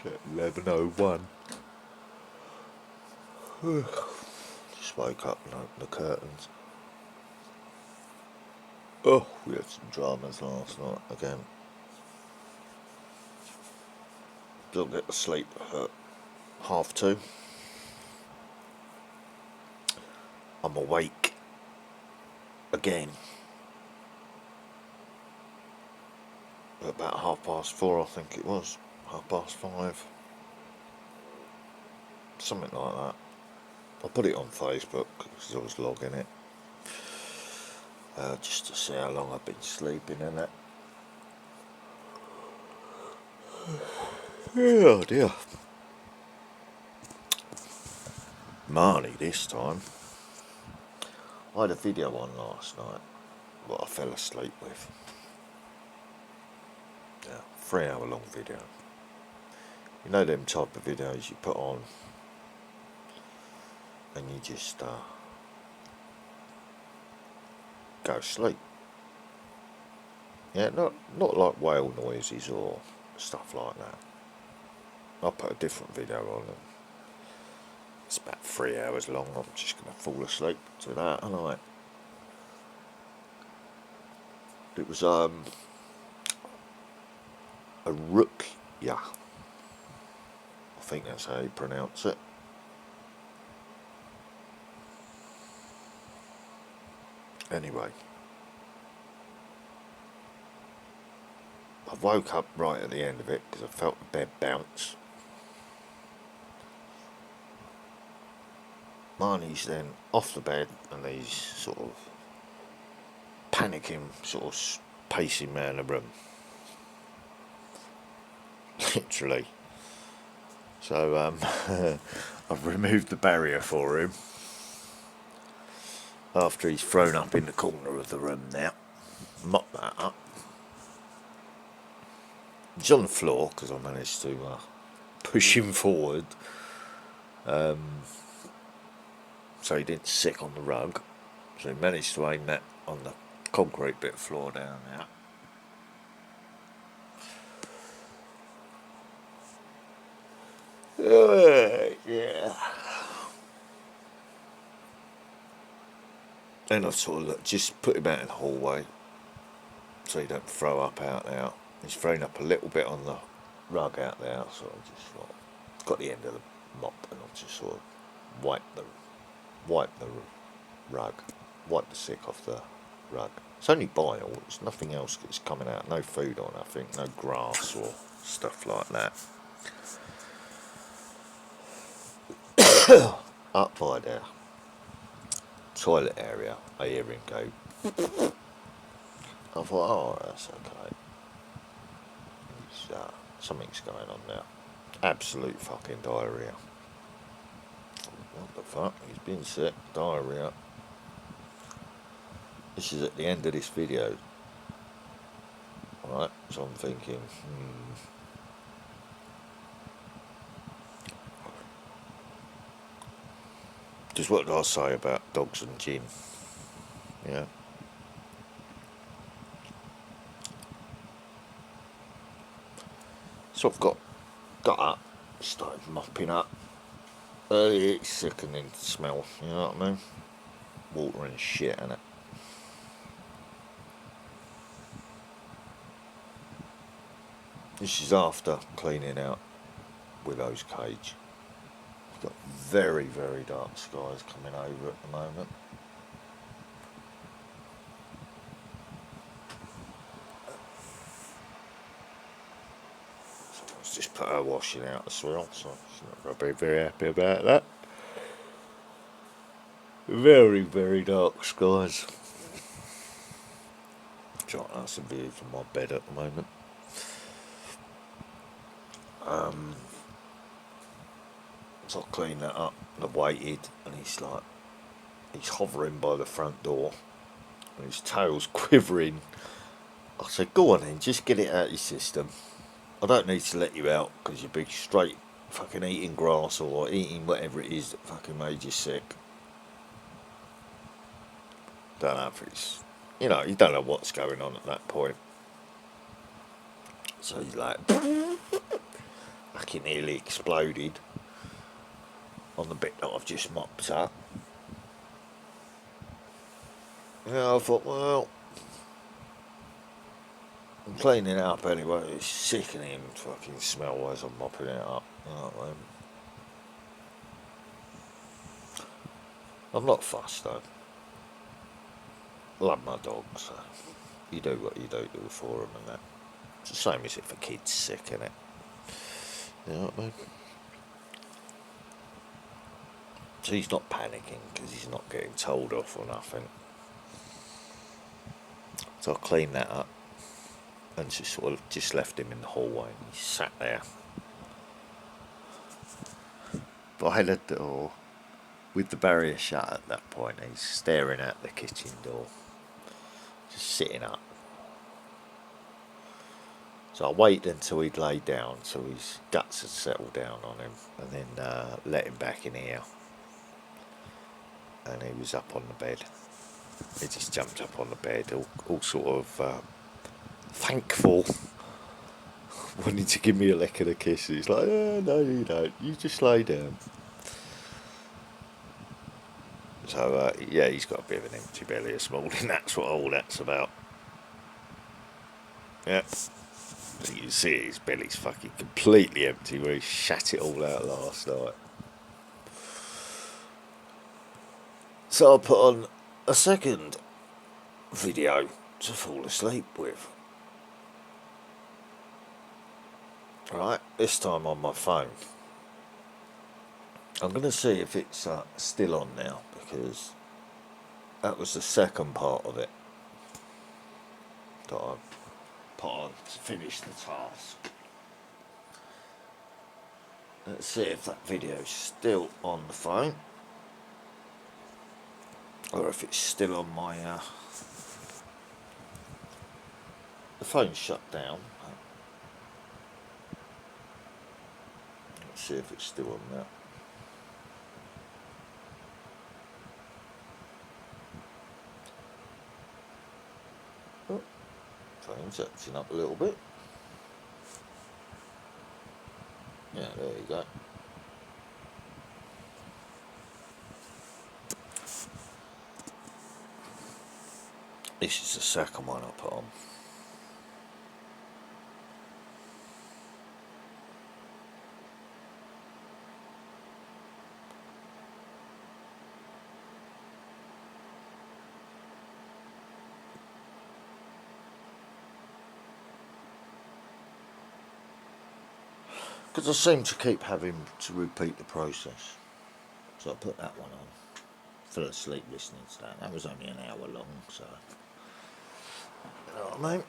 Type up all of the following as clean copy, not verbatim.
It's at 11:01. Just woke up and opened the curtains. Oh, we had some dramas last night again. Didn't get to sleep at 2:30. I'm awake again at about 4:30, I think it was. 5:30. Something like that. I put it on Facebook because I was logging it. Just to see how long I've been sleeping in it. Oh dear. Marnie this time. I had a video on last night what I fell asleep with. Yeah, 3-hour long video. You know them type of videos you put on and you just go to sleep. Yeah, not like whale noises or stuff like that. I'll put a different video on and it's about 3 hours long. I'm just going to fall asleep to that, aren't I? It was a ruqya. I think that's how you pronounce it. Anyway, I woke up right at the end of it because I felt the bed bounce. Marnie's then off the bed and he's sort of panicking, sort of pacing around the room. Literally. So I've removed the barrier for him after he's thrown up in the corner of the room now. Mop that up. He's on the floor because I managed to push him forward so he didn't sit on the rug. So he managed to aim that on the concrete bit of floor down there. Yeah. Then I've sort of just put him out in the hallway so he don't throw up out there. He's thrown up a little bit on the rug out there, so I just got the end of the mop and I just sort of wipe the rug, wipe the sick off the rug. It's only bile, it's nothing else that's coming out, no food or nothing, no grass or stuff like that. Up by the toilet area, I hear him go. I thought, oh, that's okay. Something's going on now. Absolute fucking diarrhea. What the fuck? He's been sick, diarrhea. This is at the end of this video. Alright, so I'm thinking, just what did I say about dogs and gin? Yeah. So I've got up, started mopping up. It's sickening smell, you know what I mean? Water and shit in it. This is after cleaning out Willow's cage. We've got very, very dark skies coming over at the moment. So let's just put her washing out as well, so she's not going to be very happy about that. Very, very dark skies. Trying to have some view from my bed at the moment. So I cleaned that up and I waited and he's hovering by the front door and his tail's quivering. I said, go on then, just get it out of your system. I don't need to let you out because you'll be straight fucking eating grass or eating whatever it is that fucking made you sick. Don't know if it's, you don't know what's going on at that point. So he's like, I fucking nearly exploded on the bit that I've just mopped up. Yeah, I thought, well, I'm cleaning it up anyway. It's sickening fucking smell as I'm mopping it up. You know what I mean? I'm not fussed though. Love my dog, so you do what you do for them and that. It's the same as if a kid's sick, innit? You know what I mean? So he's not panicking because he's not getting told off or nothing. So I cleaned that up and just sort of just left him in the hallway and he sat there by the door with the barrier shut at that point. He's staring at the kitchen door, just sitting up. So I waited until he'd laid down so his guts had settled down on him and then let him back in here. And he was up on the bed. He just jumped up on the bed, all sort of thankful, wanting to give me a lick and a kiss. He's like, oh, no, you don't. You just lay down. So, yeah, he's got a bit of an empty belly this morning. That's what all that's about. Yeah. So you can see his belly's fucking completely empty where he shat it all out last night. So I put on a second video to fall asleep with. Right, this time on my phone. I'm going to see if it's still on now because that was the second part of it that I put on to finish the task. Let's see if that video's still on the phone or if it's still on my the phone's shut down. Let's see if it's still on now. Oh, phone's acting up a little bit. Yeah, there you go. This is the second one I put on. Because I seem to keep having to repeat the process. So I put that one on. Fell asleep listening to that. That was only an hour long, so... You know what I mean?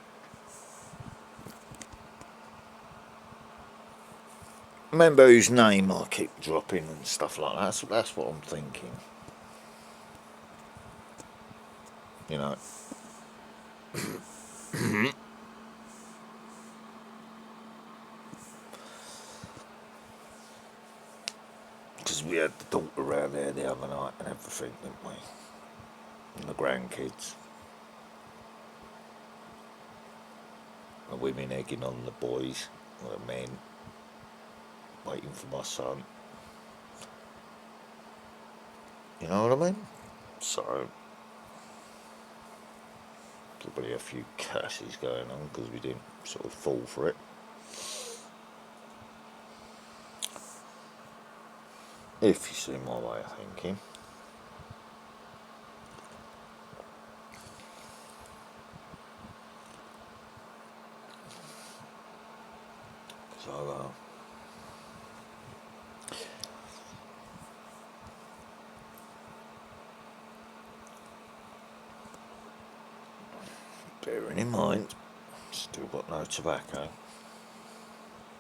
Remember whose name I keep dropping and stuff like that. That's what I'm thinking. You know. Because we had the daughter around there the other night and everything, didn't we? And the grandkids. The women egging on the boys, or the men, waiting for my son. You know what I mean? So, probably a few curses going on because we didn't sort of fall for it. If you see my way of thinking. So, bearing in mind, still got no tobacco.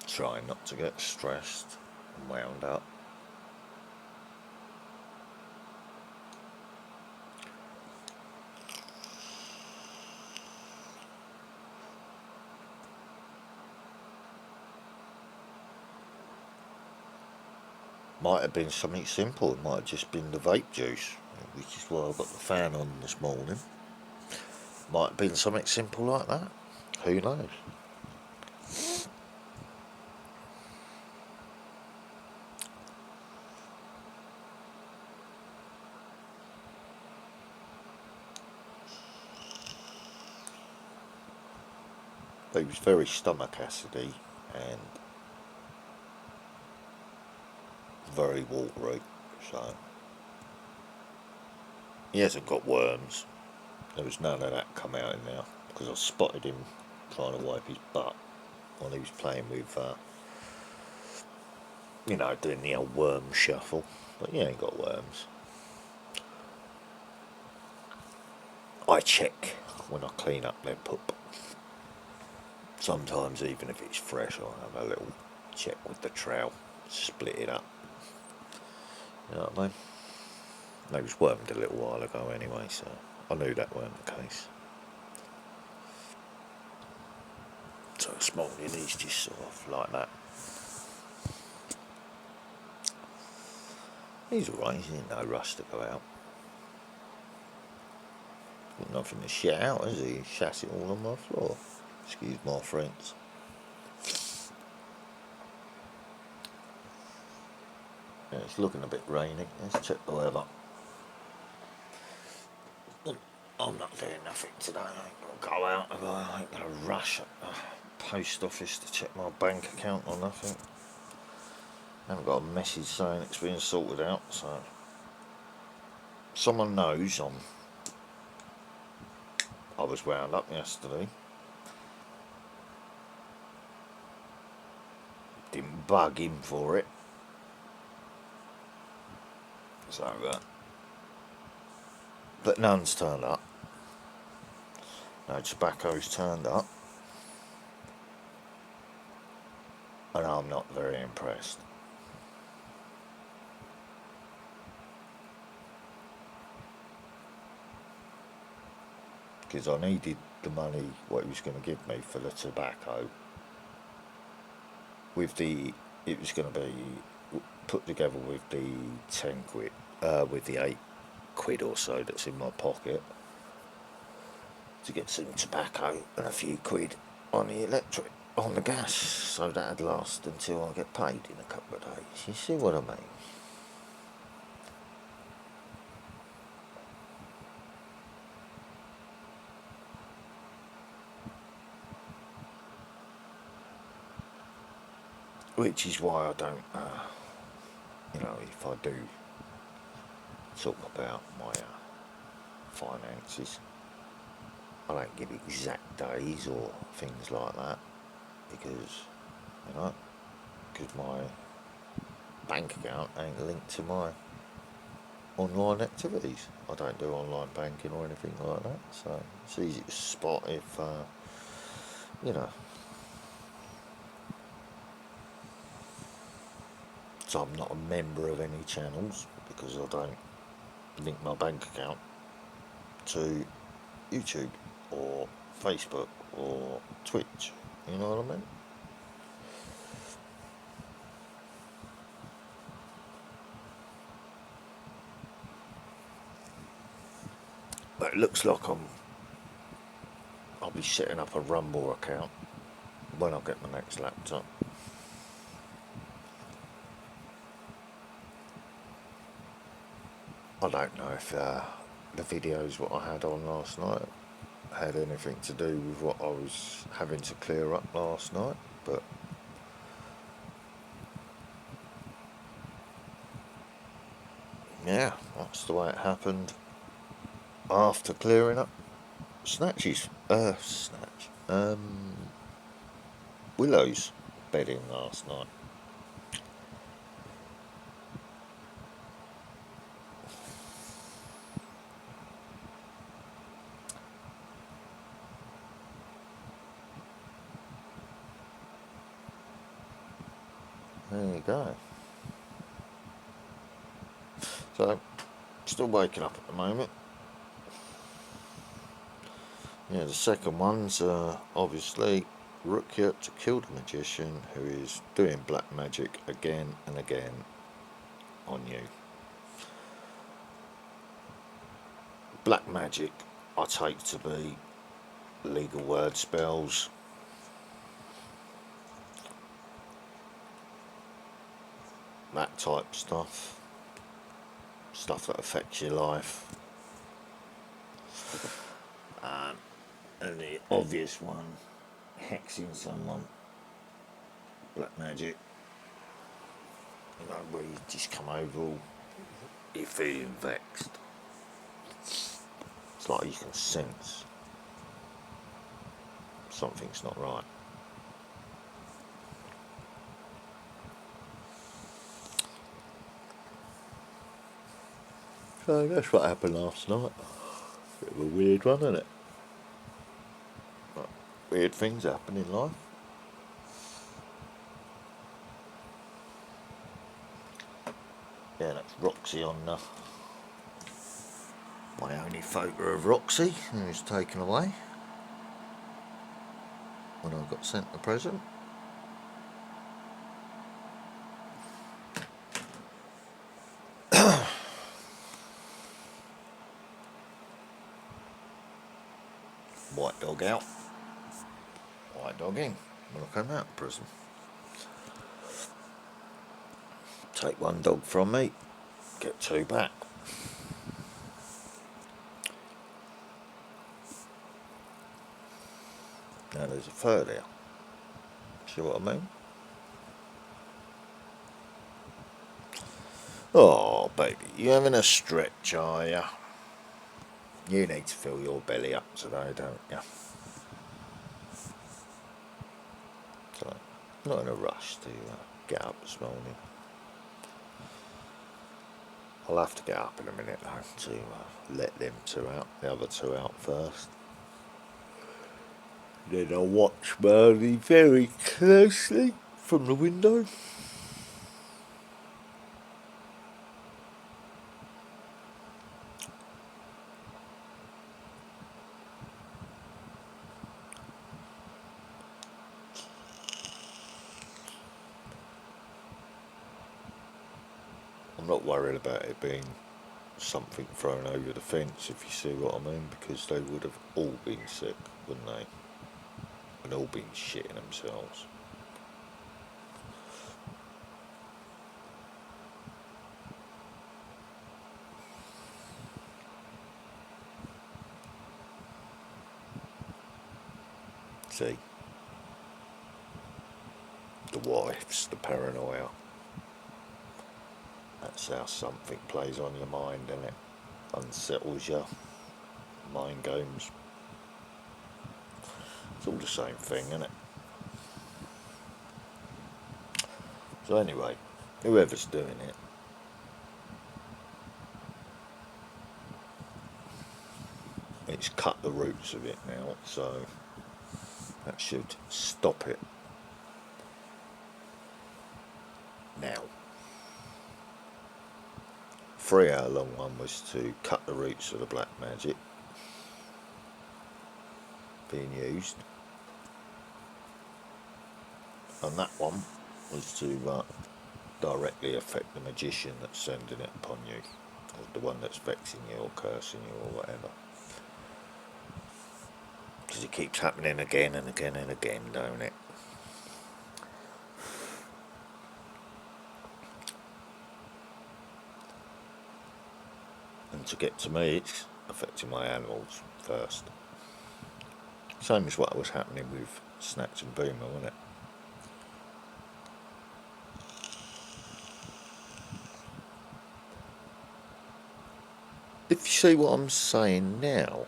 Trying not to get stressed and wound up. Might have been something simple. It might have just been the vape juice, which is why I've got the fan on this morning. Might have been something simple like that. Who knows? But he was very stomach acidy and very watery, so he hasn't got worms. There was none of that come out in there because I spotted him trying to wipe his butt while he was playing with, doing the old worm shuffle. But he ain't got worms. I check when I clean up their poop. Sometimes even if it's fresh, I'll have a little check with the trowel, split it up. You know what I mean? They was wormed a little while ago anyway, so I knew that weren't the case. So this morning he's just sort of like that. He's alright, he's in no rush to go out. Got nothing to shit out, has he? He shat it all on my floor. Excuse my friends. Yeah, it's looking a bit rainy. Let's check the weather. I'm not doing nothing today. I ain't gonna go out. I ain't gonna rush at the post office to check my bank account or nothing. I haven't got a message saying it's been sorted out, so someone knows I was wound up yesterday. Didn't bug him for it. So, but none's turned up. No tobacco's turned up. And I'm not very impressed. Because I needed the money, what he was going to give me for the tobacco. It was going to be put together with the 10 quid, with the 8 quid or so that's in my pocket, to get some tobacco and a few quid on the gas, so that'd last until I get paid in a couple of days. You see what I mean? Which is why I don't, if I do talk about my finances, I don't give exact days or things like that, because my bank account ain't linked to my online activities. I don't do online banking or anything like that, so it's easy to spot if, So I'm not a member of any channels because I don't link my bank account to YouTube or Facebook or Twitch. You know what I mean? But it looks like I'll be setting up a Rumble account when I get my next laptop. I don't know if the videos what I had on last night had anything to do with what I was having to clear up last night, but yeah, that's the way it happened after clearing up Willow's bedding last night. There you go. So, still waking up at the moment. Yeah, the second one's obviously Ruqya to kill the magician who is doing black magic again and again on you. Black magic I take to be legal word spells, that type stuff that affects your life. And the obvious one hexing someone. Black magic. You know, where you just come over all, you're feeling vexed. It's like you can sense something's not right. So that's what happened last night. Bit of a weird one, isn't it? But weird things happen in life. Yeah, that's Roxy on my only photo of Roxy, who was taken away when I got sent the present. White dog out. White dog in when I came out of prison. Take one dog from me, get two back. Now there's a third here. See what I mean? Oh, baby, you having a stretch, are ya? You need to fill your belly up today, don't you? So, not in a rush to get up this morning. I'll have to get up in a minute though to let them two out, the other two out first. Then I'll watch Marley very closely from the window. I'm not worried about it being something thrown over the fence, if you see what I mean, because they would have all been sick, wouldn't they? And all been shitting themselves. See? The wife's the paranoia. That's how something plays on your mind, isn't it? Unsettles you. Mind games. It's all the same thing, isn't it? So anyway, whoever's doing it, it's cut the roots of it now, so that should stop it now. 3-hour long one was to cut the roots of the black magic being used, and that one was to directly affect the magician that's sending it upon you, or the one that's vexing you or cursing you or whatever, because it keeps happening again and again and again, don't it? And to get to me, it's affecting my animals first. Same as what was happening with Snatch and Boomer, wasn't it? If you see what I'm saying now,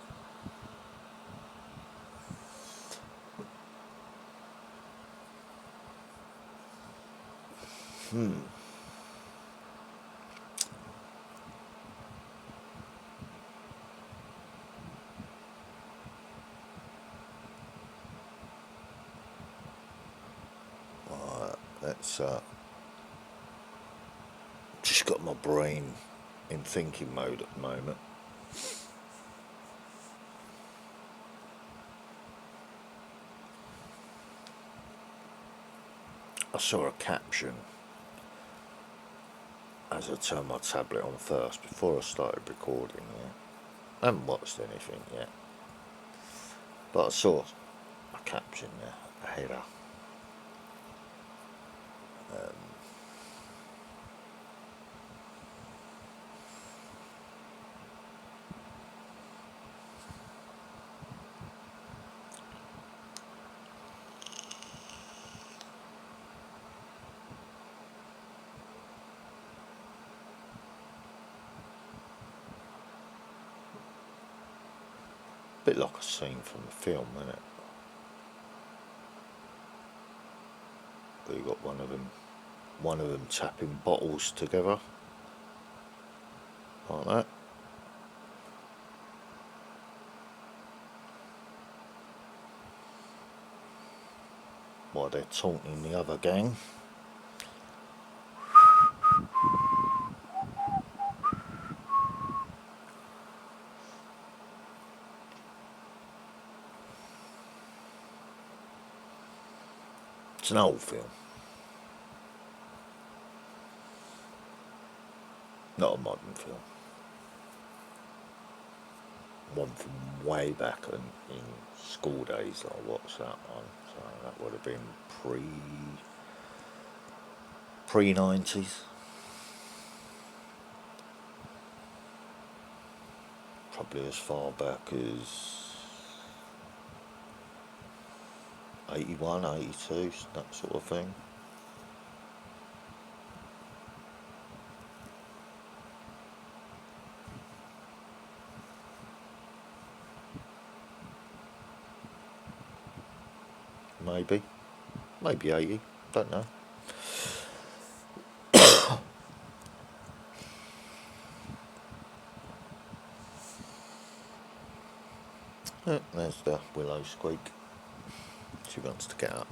that's just got my brain in thinking mode at the moment. I saw a caption as I turned my tablet on first before I started recording. I haven't watched anything yet, but I saw a caption there, a header. Bit like a scene from a film, isn't it? But you got one of them tapping bottles together like that. While they're taunting the other gang. It's an old film. Not a modern film. One from way back in school days I watched that one. So that would have been pre-90s. Probably as far back as 81, 82, that sort of thing. Maybe 80, don't know. There's the willow squeak. She wants to get up.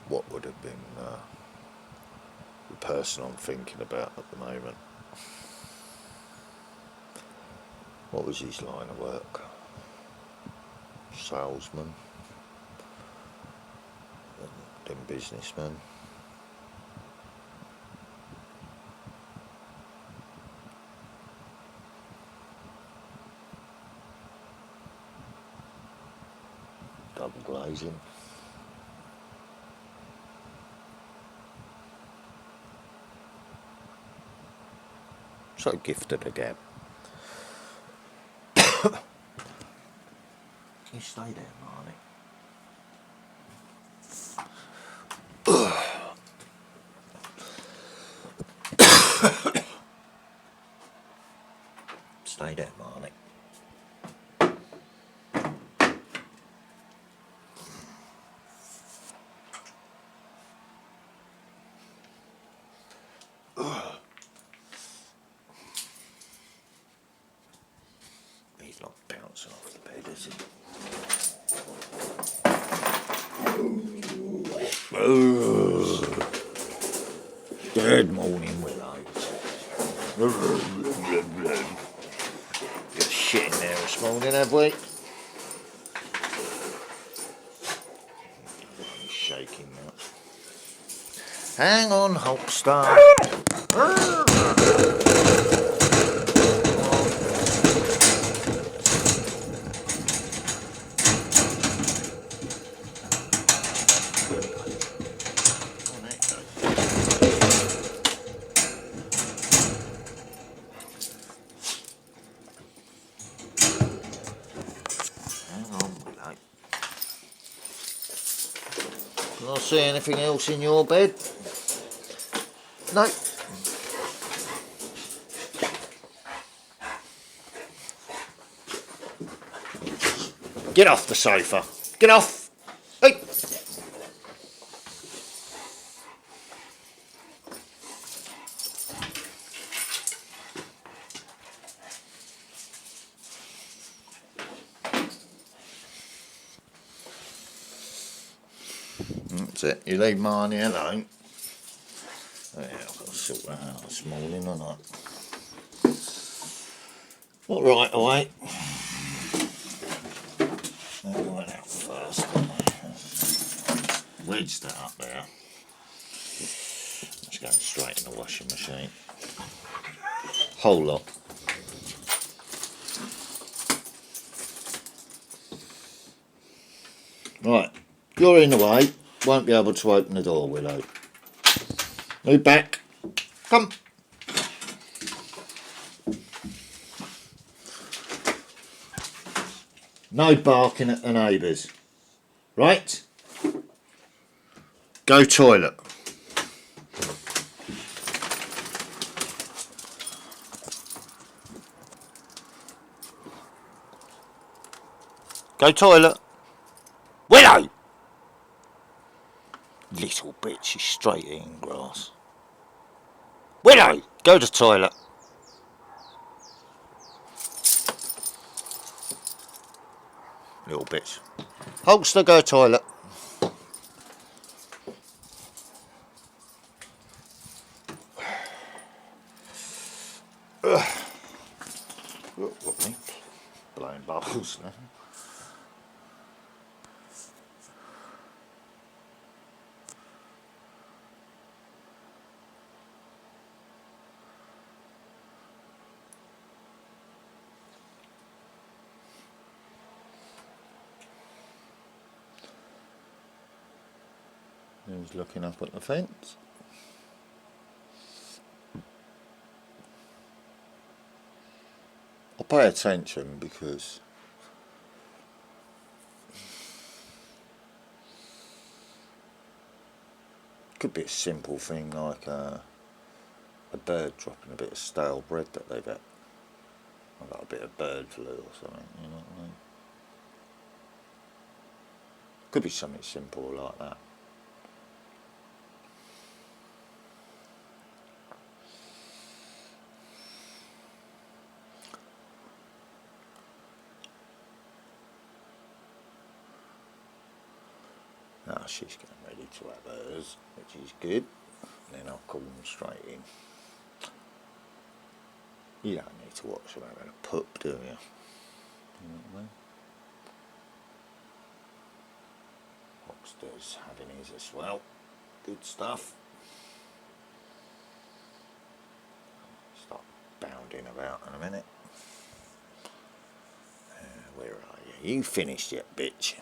What would have been the person I'm thinking about at the moment? What was his line of work? Salesman, then businessman. Double glazing. So gifted again. Can you stay there, Marnie? Stay there, Marnie. He's not bouncing off the bed, is he? Good morning, Willow. Got shit in there this morning, have we? He's shaking now. Hang on, Hulkster. Can I see anything else in your bed? No. Get off the sofa. Get off. Hey. That's it. You leave Marnie alone. Yeah, I've got to sort that out this morning, haven't I? Not right away. I went out first. Wedged that up there. It's going straight in the washing machine. Whole lot. Right, you're in the way. Won't be able to open the door, Willow. Move back. Come. No barking at the neighbours. Right? Go toilet. Go toilet. Willow! Little bitch, she's straight eating grass. Willow! Go to toilet. Little bitch. Holster, go toilet. Look me. Blowing bubbles now. Who's looking up at the fence? I'll pay attention because it could be a simple thing like a bird dropping a bit of stale bread that they've had. I've got a bit of bird flu or something, you know what I mean? Could be something simple like that. Now she's getting ready to have hers, which is good. And then I'll call them straight in. You don't need to watch them having a pup, do you? You know what I mean? Hoxter's having his as well. Good stuff. Start bounding about in a minute. Where are you? You finished yet, bitch?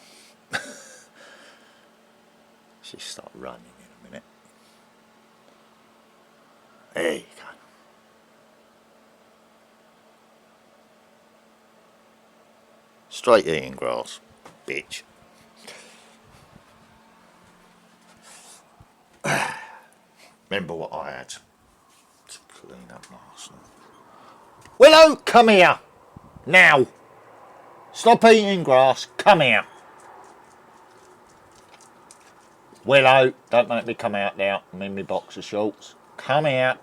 She'll start running in a minute. There you go. Straight eating grass, bitch. Remember what I had to clean up last night. Willow, come here. Now. Stop eating grass. Come here. Willow, don't make me come out now. I'm in my boxer shorts. Come here.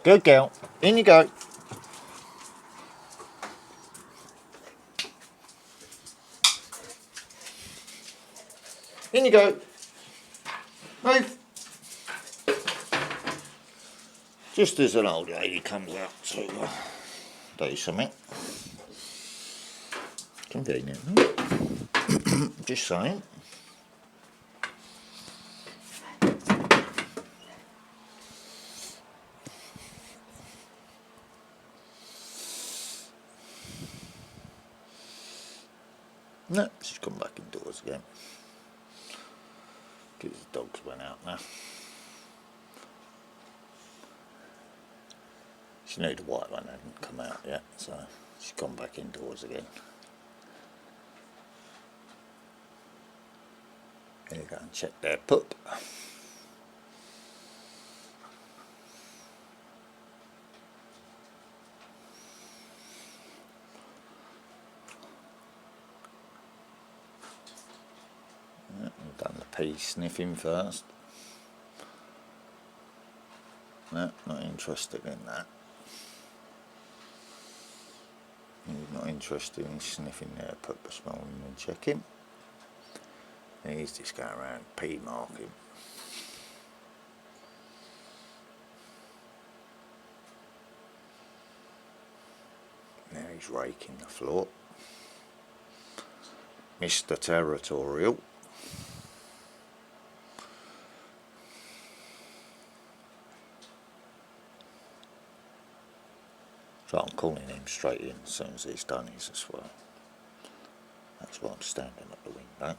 Good girl. In you go. In you go. Move. Just as an old lady comes out to do something. Convenient. Just saying. No, she's come back indoors again. Because the dogs went out now. She knew the white one hadn't come out yet, so she's gone back indoors again. Here you go and check their pup. We've done the pea sniffing first. No, not interested in that. He's not interested in sniffing their pup this morning and checking. He's just going around pea marking. Now he's raking the floor. Mr. Territorial. So I'm calling him straight in as soon as he's done his as well. That's why I'm standing at the window.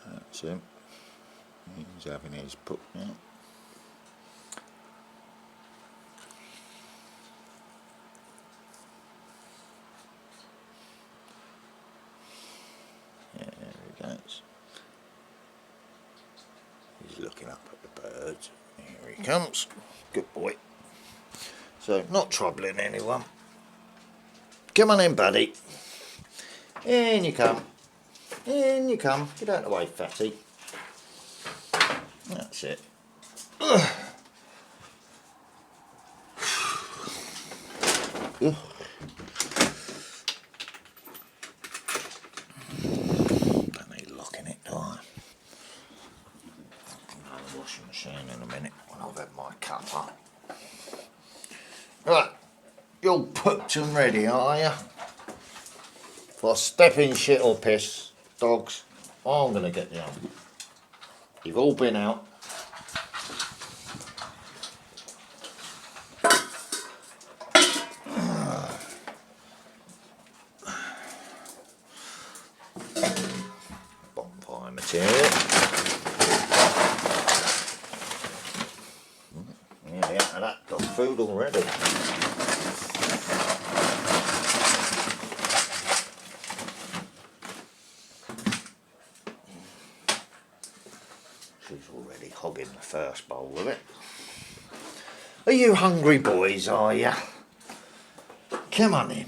That's him. He's having his pup now. Yeah, there he goes. He's looking up at the birds. Here he comes. Good boy. So, not troubling anyone. Come on in, buddy. In you come. In you come. Get out of the way, fatty. That's it. Ugh. Ugh. Don't need locking it, do I? I'll go to the washing machine in a minute when I've had my cuppa. Right, you're pooped and ready, are you? For stepping shit or piss, dogs, I'm going to get you on. You've all been out. Bonfire material. Nearly out of that dog food already. She's already hogging the first bowl of it. Are you hungry boys, are you? Come on in.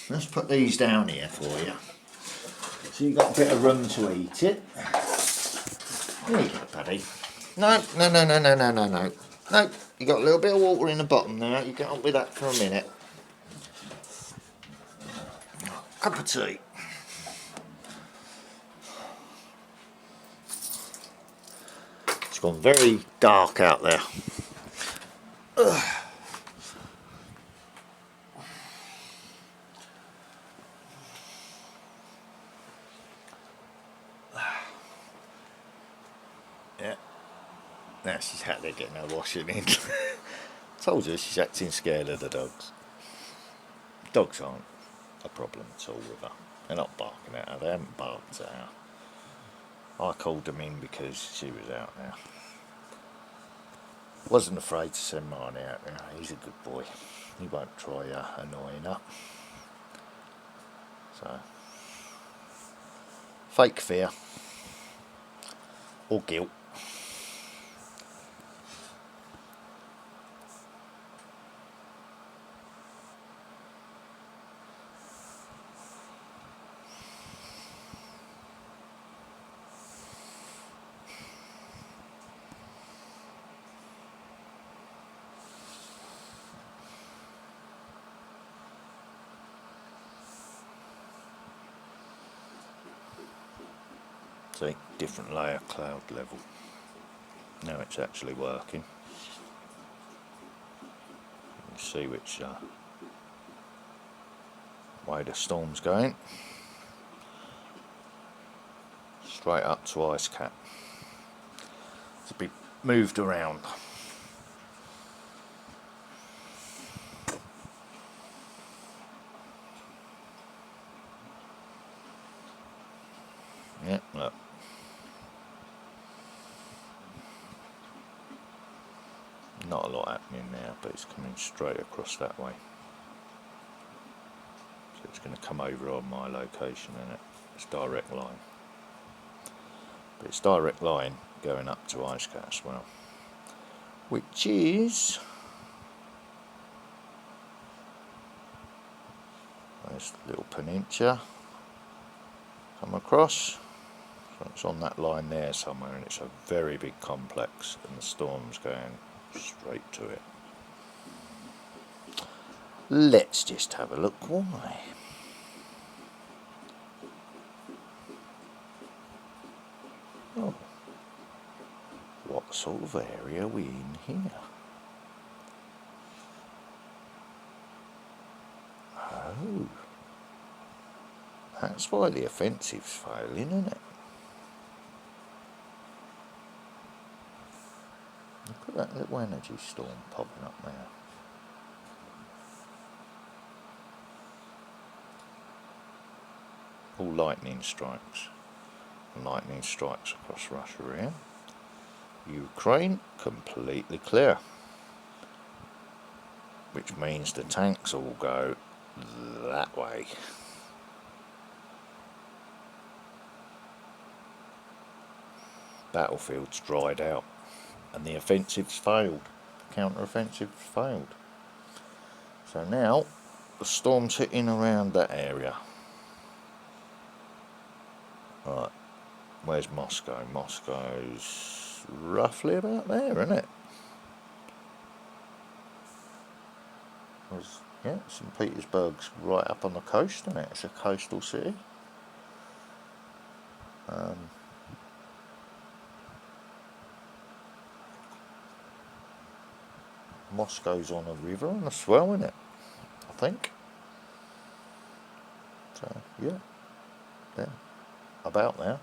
Let's put these down here for you. So you've got a bit of room to eat it. There you go, buddy. No. No, you got a little bit of water in the bottom there. You get on with that for a minute. Cup of tea. It's gone very dark out there. Ugh. Yeah. Now she's had to get her washing in. Told you she's acting scared of the dogs. Dogs aren't a problem at all with her. They're not barking at her. They haven't barked at her. I called them in because she was out there. Wasn't afraid to send mine out there. He's a good boy. He won't try annoying her. So, fake fear or guilt. See, different layer cloud level. Now it's actually working. You see which way the storm's going. Straight up to ice cap. To be moved around. Yeah, look. Not a lot happening now, but it's coming straight across that way. So it's going to come over on my location, and it's direct line. But it's direct line going up to ice cap as well, which is there's a little peninsula come across. So it's on that line there somewhere, and it's a very big complex, and the storm's going straight to it. Let's just have a look why. Oh, what sort of area are we in here? That's why the offensive's failing, isn't it? Look at that little energy storm popping up there. All lightning strikes. Lightning strikes across Russia here. Ukraine completely clear. Which means the tanks all go that way. Battlefield's dried out. And the offensive's failed. The counter-offensive's failed. So now, the storm's hitting around that area. Right, where's Moscow? Moscow's roughly about there, isn't it? Yeah, St. Petersburg's right up on the coast, isn't it? It's a coastal city. Moscow's on a river and a swell, isn't it? I think. So, yeah. About there.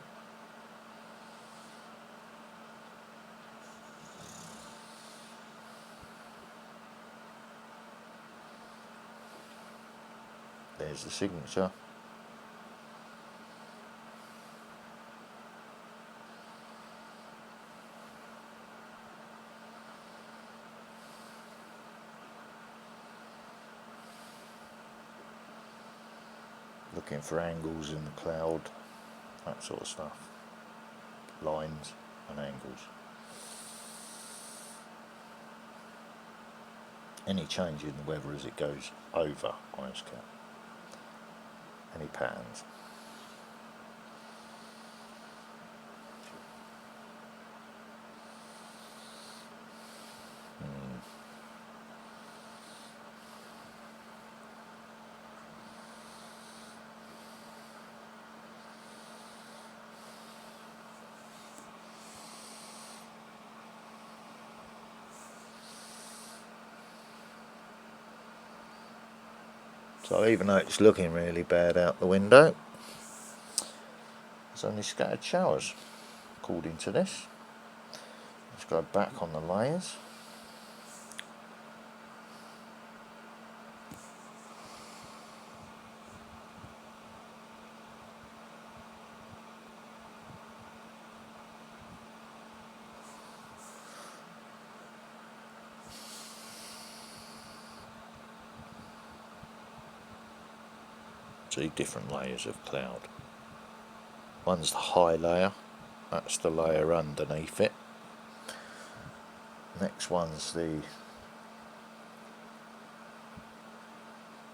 There's the signature. Looking for angles in the cloud, that sort of stuff. Lines and angles. Any change in the weather as it goes over ice cap. Any patterns. So even though it's looking really bad out the window, there's only scattered showers, according to this. Let's go back on the layers. See, different layers of cloud. One's the high layer, that's the layer underneath it. Next one's the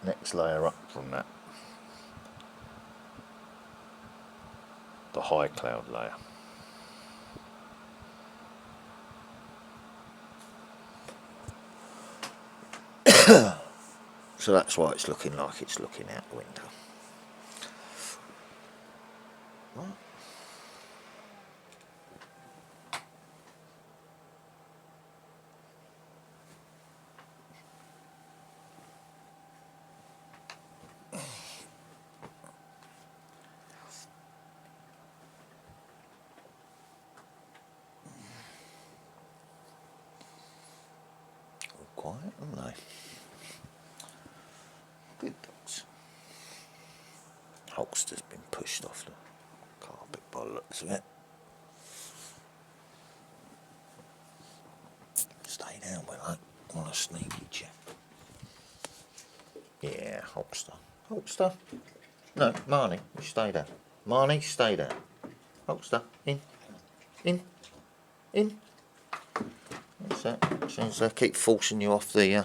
next layer up from that, the high cloud layer. So that's why it's looking like it's looking out the window. Right. All quiet, aren't they? Good dogs. Holster's been pushed off the carpet by the looks of it. Stay down, will I? Want a sneaky check. Yeah, Holster. Holster. No, Marnie, you stay there. Marnie, stay there. Holster, in. That's it. Seems they keep forcing you off the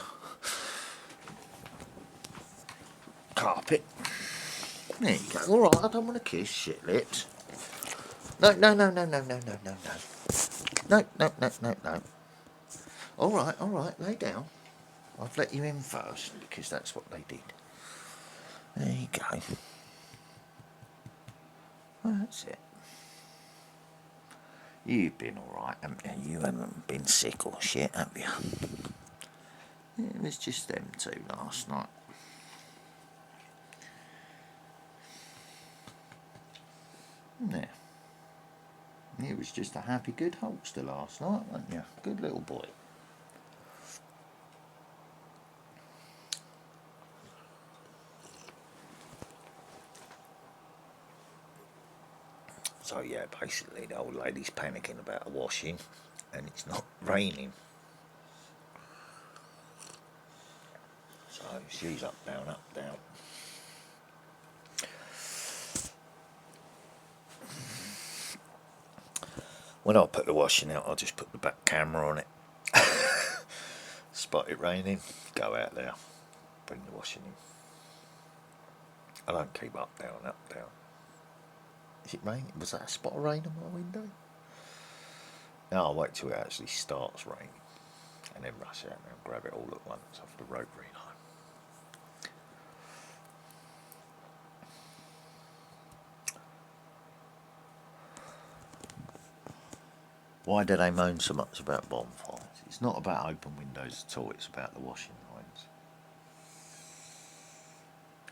carpet. There you go. Alright, I don't want to kiss shit lips. No. No. Alright, lay down. I've let you in first because that's what they did. There you go. Well, that's it. You've been alright, haven't you? You haven't been sick or shit, have you? It was just them two last night. wasn't there? You was just a happy good holster last night, weren't you? Good little boy. So yeah, basically the old lady's panicking about the washing and it's not raining. So she's up, down, up, down. When I put the washing out, I just put the back camera on it. Spot it raining, go out there, bring the washing in. I don't keep up, down, up, down. Is it raining? Was that a spot of rain on my window? Now I'll wait till it actually starts raining and then rush out and grab it all at once off the rotary line. Why do they moan so much about bonfires? It's not about open windows at all, it's about the washing lines.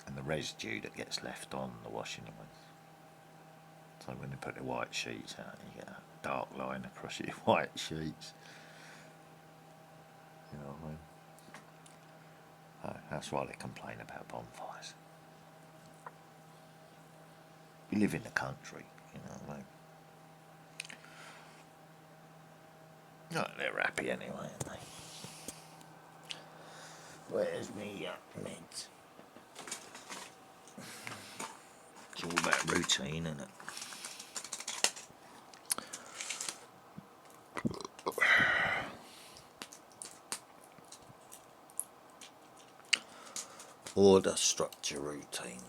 And the residue that gets left on the washing lines. So when they put the white sheets out, you get a dark line across your white sheets. You know what I mean? That's why they complain about bonfires. We live in the country, you know what I mean? No, they're happy anyway, aren't they? Where's me meds? It's all about routine, isn't it? Order, structure, routine.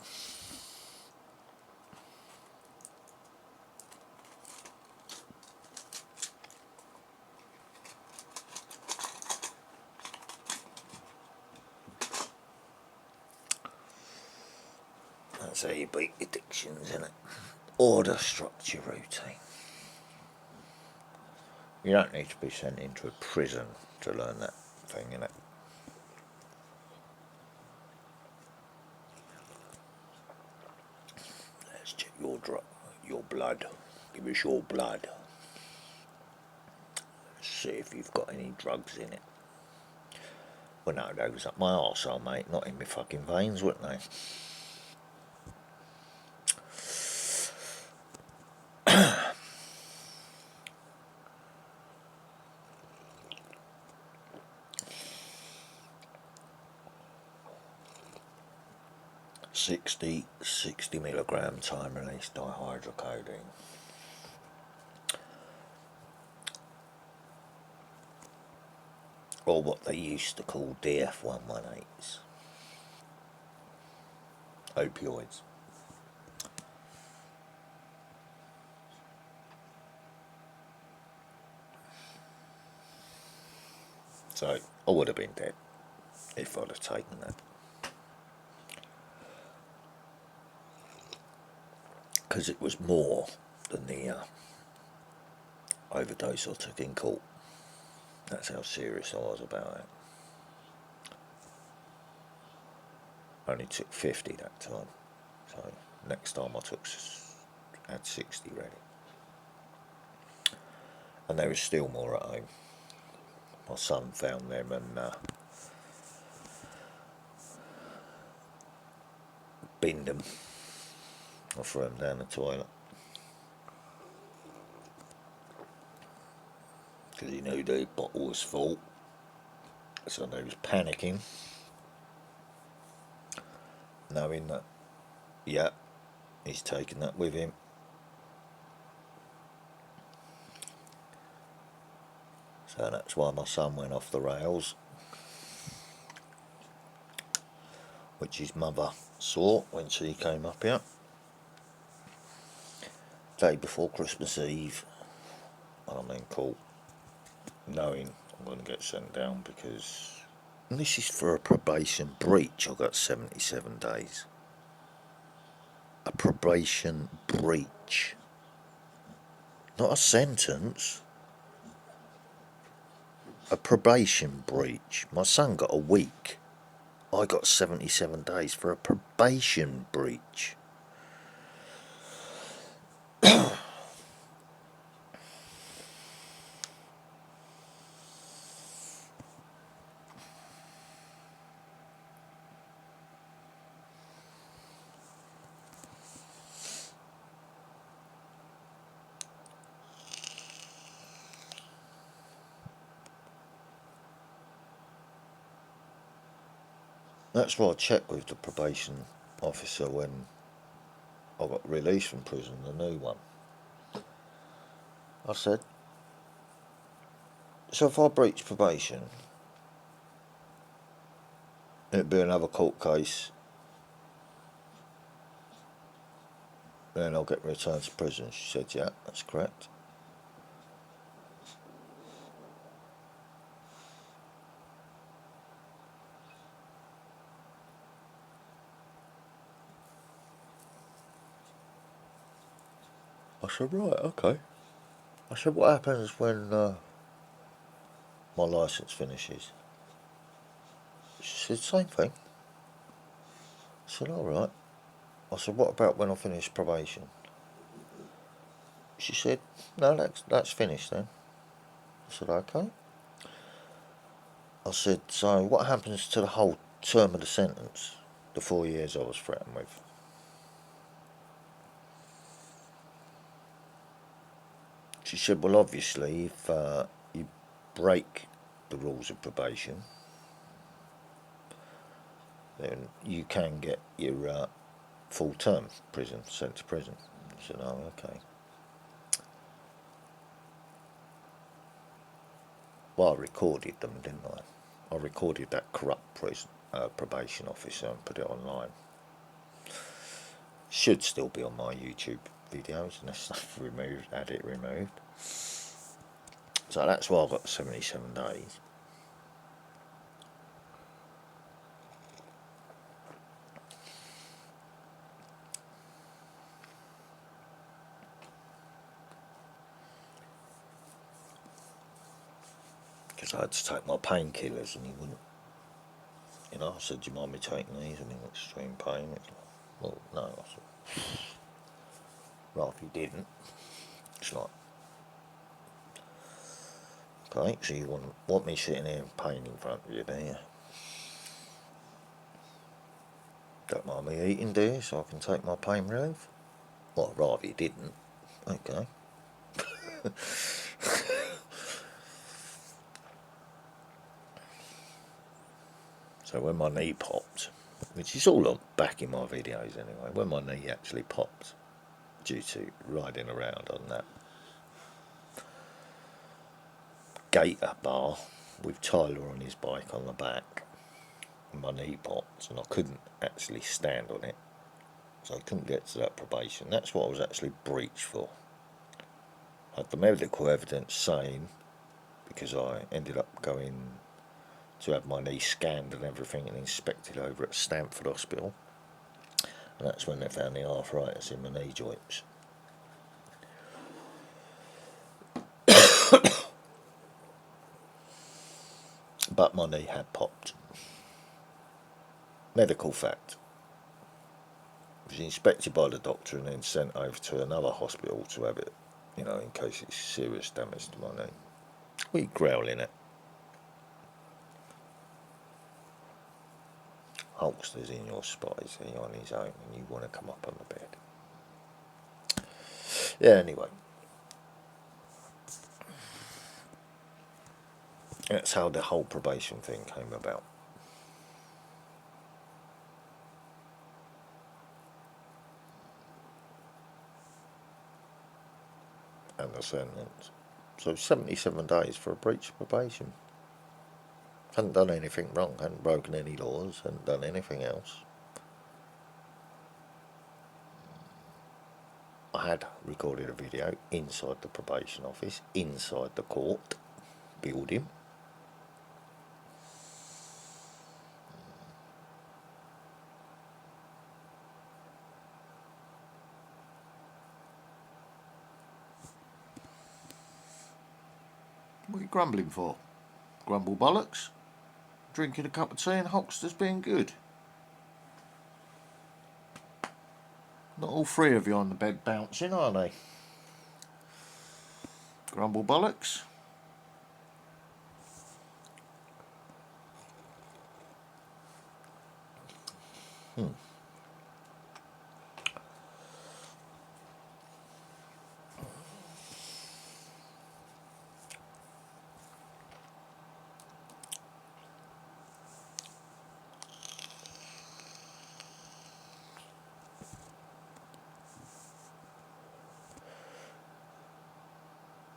That's how you beat addictions, isn't it? Order, structure, routine. You don't need to be sent into a prison to learn that thing, innit? Let's check your blood. Give us your blood. See if you've got any drugs in it. Well, no, they was up my arsehole, mate, not in my fucking veins, wouldn't they? 60 milligram time release dihydrocodeine. Or what they used to call DF118s. Opioids. So I would have been dead if I'd have taken that. Because it was more than the overdose I took in court. That's how serious I was about it. I only took 50 that time. So next time I had 60 ready. And there was still more at home. My son found them and binned them. I threw them down the toilet. Because he knew the bottle was full. So they was panicking. Knowing that, yeah, he's taken that with him. So that's why my son went off the rails. Which his mother saw when she came up here. Day before Christmas Eve. And I'm in court. Knowing I'm going to get sent down because... And this is for a probation breach. I got 77 days. A probation breach. Not a sentence. A probation breach. My son got a week. I got 77 days for a probation breach. That's why I checked with the probation officer when I got released from prison, the new one. I said, so if I breach probation, it'd be another court case, then I'll get returned to prison. She said, yeah, that's correct. I said, right, okay. I said, what happens when my licence finishes? She said, same thing. I said, alright. I said, what about when I finish probation? She said, no, that's finished then. I said, okay. I said, so what happens to the whole term of the sentence, the 4 years I was threatened with? She said, well, obviously, if you break the rules of probation, then you can get your full term prison, sent to prison. I said, oh, okay. Well, I recorded them, didn't I? I recorded that corrupt probation officer and put it online. Should still be on my YouTube videos unless they've had it removed. So that's why I've got 77 days. Because I had to take my painkillers and he wouldn't. You know, I said, do you mind me taking these? I'm in extreme pain. It's like, well, no. I said, well, if you didn't. It's like, okay, so you want me sitting here in pain in front of you, do you? Don't mind me eating, do you, so I can take my pain relief? Well, I'd rather you didn't. Okay. So when my knee popped, which is all back in my videos anyway, when my knee actually popped due to riding around on that gator bar with Tyler on his bike on the back, my knee popped and I couldn't actually stand on it, so I couldn't get to that probation. That's what I was actually breached for. I had the medical evidence saying, because I ended up going to have my knee scanned and everything and inspected over at Stamford Hospital, and that's when they found the arthritis in my knee joints. But my knee had popped. Medical fact. It was inspected by the doctor and then sent over to another hospital to have it, you know, in case it's serious damage to my knee. What are you growling at? Hulkster's in your spot, is he, on his own, and you want to come up on the bed. Yeah, anyway. That's how the whole probation thing came about. And the sentence. So 77 days for a breach of probation. Hadn't done anything wrong, hadn't broken any laws, hadn't done anything else. I had recorded a video inside the probation office, inside the court building. What are you grumbling for? Grumble bollocks? Drinking a cup of tea and Hulkster's being good. Not all three of you on the bed bouncing, are they? Grumble bollocks?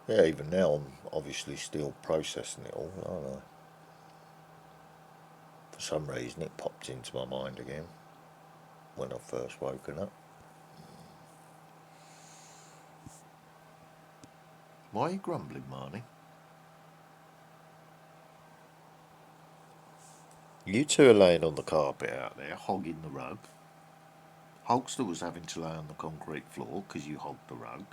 Yeah, even now I'm obviously still processing it all, aren't I? For some reason it popped into my mind again when I first woken up. Why are you grumbling, Marnie? You two are laying on the carpet out there, hogging the rug. Holster was having to lay on the concrete floor because you hogged the rug.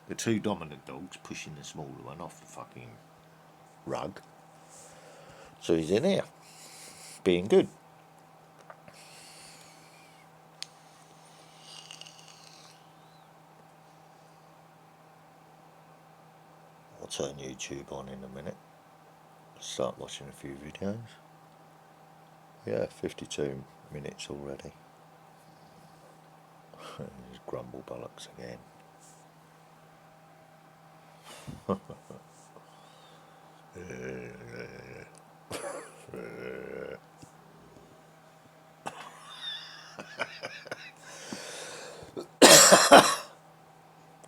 The two dominant dogs pushing the smaller one off the fucking rug. So he's in here, being good. I'll turn YouTube on in a minute. Start watching a few videos. Yeah, 52 minutes already. There's grumble bollocks again.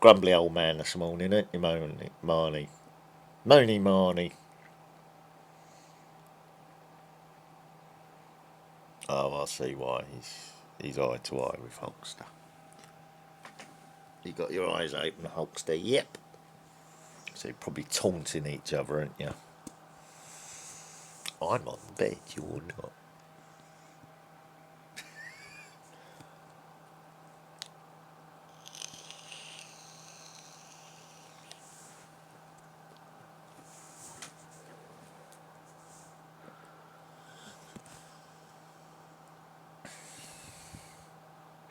Grumbly old man this morning, ain't you, Marnie? Moany Marnie. Oh, I see why. He's eye to eye with Hulkster. You got your eyes open, Hulkster? Yep. So you're probably taunting each other, aren't you? I'm on bed, you're not.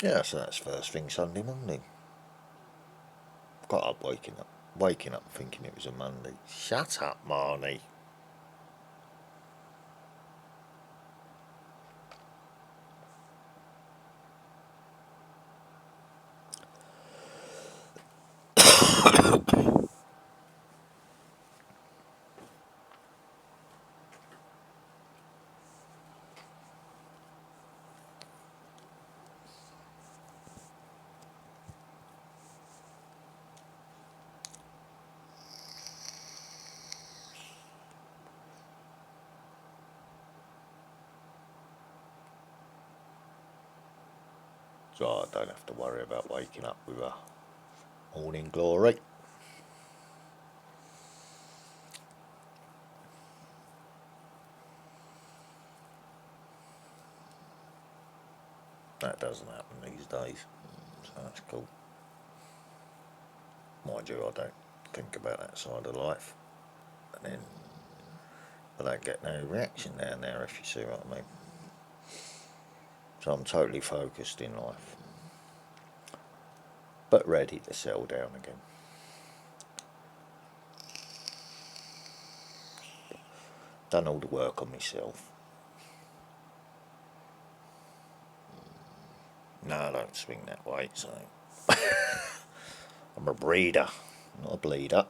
Yeah, so that's first thing Sunday morning. Got up waking up thinking it was a Monday. Shut up, Marnie. So I don't have to worry about waking up with a morning glory. That doesn't happen these days, so that's cool. Mind you, I don't think about that side of life, and then I don't get no reaction down there, if you see what I mean. So I'm totally focused in life, but ready to settle down again. Done all the work on myself. No, I don't swing that way, so I'm a breeder, not a bleeder.